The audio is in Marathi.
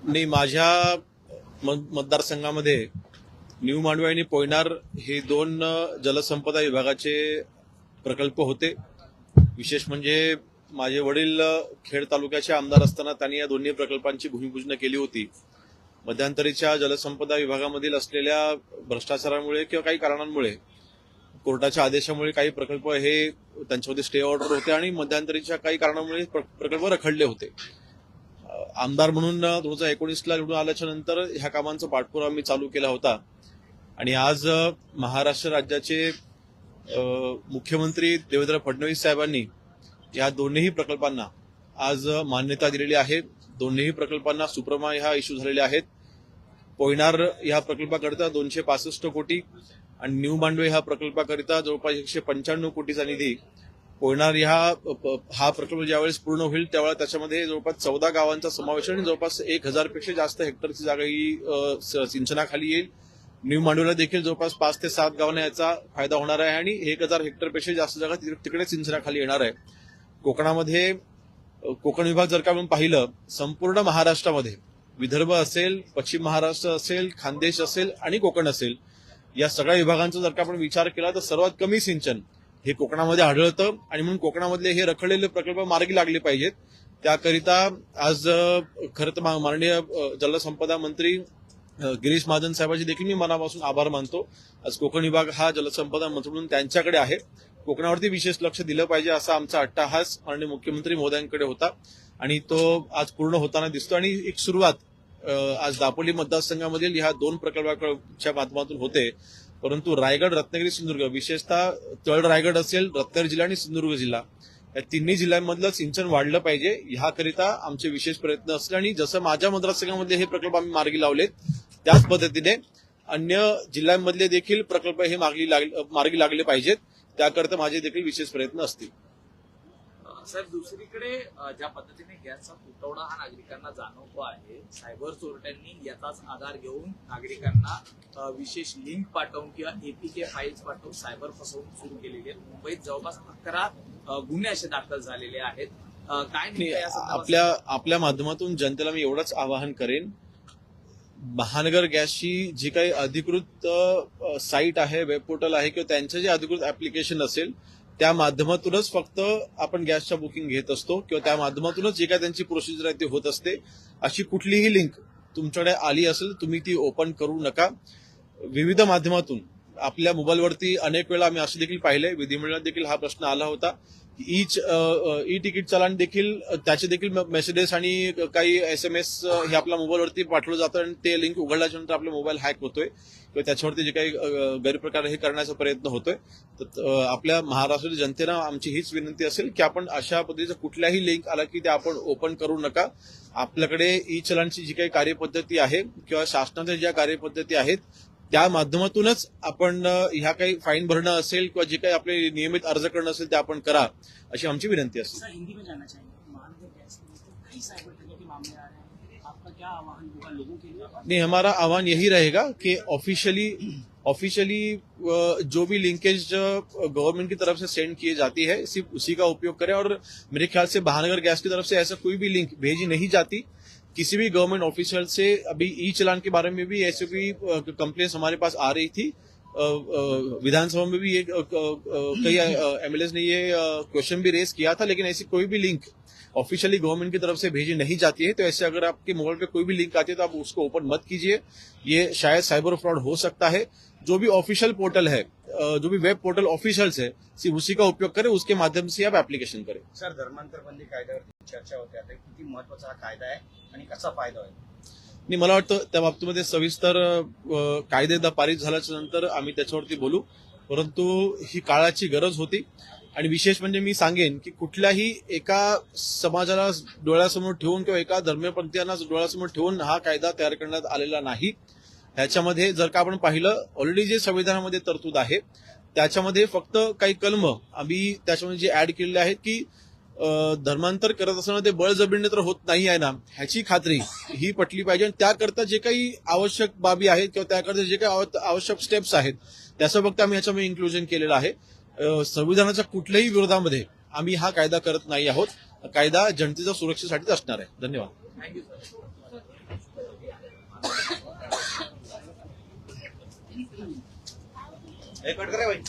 नाही, माझ्या मतदारसंघामध्ये न्यू मांडवे आणि पोयनार हे दोन जलसंपदा विभागाचे प्रकल्प होते. विशेष म्हणजे माझे वडील खेड तालुक्याचे आमदार असताना त्यांनी या दोन्ही प्रकल्पांची भूमिपूजन केली होती. मध्यंतरीच्या जलसंपदा विभागामधील असलेल्या भ्रष्टाचारामुळे किंवा काही कारणांमुळे कोर्टाच्या आदेशामुळे काही प्रकल्प हे त्यांच्यामध्ये स्टे ऑर्डर होते आणि मध्यंतरीच्या काही कारणामुळे प्रकल्प रखडले होते. आमदार म्हणून 2019ला निवडून आल्याच्या नंतर ह्या कामांचा पाठपुरावा मी चालू केला होता आणि आज महाराष्ट्र राज्याचे मुख्यमंत्री देवेंद्र फडणवीस साहेबांनी या दोन्ही प्रकल्पांना आज मान्यता दिलेली आहे. दोन्ही प्रकल्पांना सुप्रमा ह्या इश्यू झालेल्या आहेत. पोयनार ह्या प्रकल्पाकरिता 265 कोटी आणि न्यू मांडवे ह्या प्रकल्पाकरिता जवळपास 195 कोटीचा निधी. पोयनार हा प्रकल्प ज्यावेळेस पूर्ण होईल त्यावेळेस त्याच्यामध्ये जवळपास 14 गावांचा समावेश आणि जवळपास 1000 पेक्षा जास्त हेक्टरची जागा ही सिंचनाखाली येईल. न्यू मांडवेला देखील जवळपास 5 ते 7 गावांना याचा फायदा होणार आहे आणि 1000 हेक्टरपेक्षा जास्त जागा तिकडे सिंचनाखाली येणार आहे. कोकणामध्ये कोकण विभाग जर का आपण पाहिलं, संपूर्ण महाराष्ट्रामध्ये विदर्भ असेल, पश्चिम महाराष्ट्र असेल, खानदेश असेल आणि कोकण असेल, या सगळ्या विभागांचा जर का आपण विचार केला तर सर्वात कमी सिंचन हे कोकणामध्ये आढळतं आणि म्हणून कोकणामधले हे रखडलेले प्रकल्प मार्गी लागले पाहिजेत. त्याकरिता आज खरं तर माननीय जलसंपदा मंत्री गिरीश महाजन साहेबांचे देखील मी मनापासून आभार मानतो. आज कोकण विभाग हा जलसंपदा मंत्री म्हणून त्यांच्याकडे आहे. कोकणावरती विशेष लक्ष दिलं पाहिजे असा आमचा अट्टाहास माननीय मुख्यमंत्री महोदयांकडे होता आणि तो आज पूर्ण होताना दिसतो. आणि एक सुरुवात आज दापोली मतदारसंघामधील ह्या दोन प्रकल्पाच्या माध्यमातून होते. परंतु रायगड, रत्नागिरी, सिंधुदुर्ग, विशेषतः तळ रायगड असेल, रत्नागिरी जिल्हा आणि सिंधुदुर्ग जिल्हा या तिन्ही जिल्ह्यांमधलं सिंचन वाढलं पाहिजे ह्याकरिता आमचे विशेष प्रयत्न असले आणि जसं माझ्या मतदारसंघामध्ये हे प्रकल्प आम्ही मार्गी लावलेत त्याच पद्धतीने अन्य जिल्ह्यांमधले देखील प्रकल्प हे मार्गी लागले पाहिजेत. त्याकरता माझे देखील विशेष प्रयत्न असतील. साहेब, दुसरीकडे ज्या पद्धतीने गॅसचा तुटवडा हा नागरिकांना जाणवतो आहे, सायबर चोरट्यांनी याचाच आधार घेऊन नागरिकांना विशेष लिंक पाठवून किंवा एपीके फाईल्स पाठवून सायबर फसवणूक सुरू केलेली आहे. मुंबईत जवळपास 11 गुन्हे असे दाखल झालेले आहेत. काय आपल्या माध्यमातून जनतेला मी एवढंच आवाहन करेन, महानगर गॅसची जी काही अधिकृत साईट आहे, वेब पोर्टल आहे किंवा त्यांचं जे अधिकृत ऍप्लिकेशन असेल त्या माध्यमातूनच फक्त आपण गॅसच्या बुकिंग घेत असतो किंवा त्या माध्यमातूनच जे काय त्यांची प्रोसिजर आहे ती होत असते. अशी कुठलीही लिंक तुमच्याकडे आली असेल तुम्ही ती ओपन करू नका. विविध माध्यमातून आपल्या मोबाईलवरती अनेक वेळा आम्ही असे देखील पाहिले, विधिमंडळात देखील हा प्रश्न आला होता. ई तिकीट चलान देखील त्याचे देखील मेसेजेस आणि काही SMS हे आपल्या मोबाईलवरती पाठवलं जातं आणि ते लिंक उघडल्याच्या नंतर आपला मोबाईल हॅक होतोय किंवा त्याच्यावरती जे काही गैरप्रकार हे करण्याचा प्रयत्न होतोय. तर आपल्या महाराष्ट्रातील जनतेला आमची हीच विनंती असेल की आपण अशा पद्धतीचा कुठल्याही लिंक आला की ते आपण ओपन करू नका. आपल्याकडे ई चलानची जी काही कार्यपद्धती आहे किंवा शासनाच्या ज्या कार्यपद्धती आहेत त्या माध्यमातूनच आपण ह्या काही फाईन भरणं असेल किंवा जे काही आपले नियमित अर्ज करणं असेल ते आपण करा अशी आमची विनंती असेल. हिंदी में जानना चाहेंगे, महानगर गैस के कई साइबर ठगी के मामले आ रहे हैं, आपका क्या आह्वान होगा लोगों के लिए? नहीं, हमारा आह्वान यही रहेगा कि ऑफिशियली जो भी लिंकेज गवर्नमेंट की तरफ से सेंड किए जाती है सिर्फ उसी का उपयोग करें. और मेरे ख्याल से महानगर गैस की तरफ से ऐसा कोई भी लिंक भेजी नहीं जाती. किसी भी गवर्नमेंट ऑफिशियल से अभी ई चलान के बारे में भी ऐसे भी कंप्लेंट्स हमारे पास आ रही थी. विधानसभा में भी कई MLAs ने ये क्वेश्चन भी रेज किया था, लेकिन ऐसी कोई भी लिंक ऑफिशियली गवर्नमेंट की तरफ से भेजी नहीं जाती है. तो ऐसे अगर आपके मोबाइल पे कोई भी लिंक आती है तो आप उसको ओपन मत कीजिए. ये शायद साइबर फ्रॉड हो सकता है. जो भी ऑफिशियल पोर्टल है, जो भी वेब पोर्टल ऑफिशियल्स है, सिर्फ उसी का उपयोग करें, उसके माध्यम से आप ऍप्लिकेशन करें. सर, धर्मांतर बंदी कायद्यावरती चर्चा होते आता किती महत्वाचा हा कायदा आहे आणि कसा फायदा होईल? नाही, मला वाटतं त्या बाबतीमध्ये सविस्तर कायदे एकदा पारित झाल्याच्या नंतर आम्ही त्याच्यावरती बोलू. परंतु ही काळाची गरज होती आणि विशेष म्हणजे मी सांगेन की कुठल्याही एका समाजाला डोळ्यासमोर ठेवून किंवा एका धर्मपंथीयांना डोळ्यासमोर ठेवून हा कायदा तयार करण्यात आलेला नाही. ह्याच्यामध्ये जर का आपण पाहिलं, ऑलरेडी जे संविधानामध्ये तरतूद आहे त्याच्यामध्ये फक्त काही कलम आम्ही त्याच्यामध्ये जे ऍड केलेले आहेत की धर्मांतर करत असताना ते बळजबरीने तर होत नाही आहे ना, ह्याची खात्री ही पटली पाहिजे. आणि त्याकरता जे काही आवश्यक बाबी आहेत किंवा त्याकरता जे काही आवश्यक स्टेप्स आहेत त्याचं फक्त आम्ही ह्याच्यामध्ये इन्क्लुजन केलेलं आहे. संविधानाच्या कुठल्याही विरोधामध्ये आम्ही हा कायदा करत नाही आहोत. कायदा जनतेच्या सुरक्षेसाठीच असणार आहे. धन्यवाद. Thank you sir. हे कट करा भाई.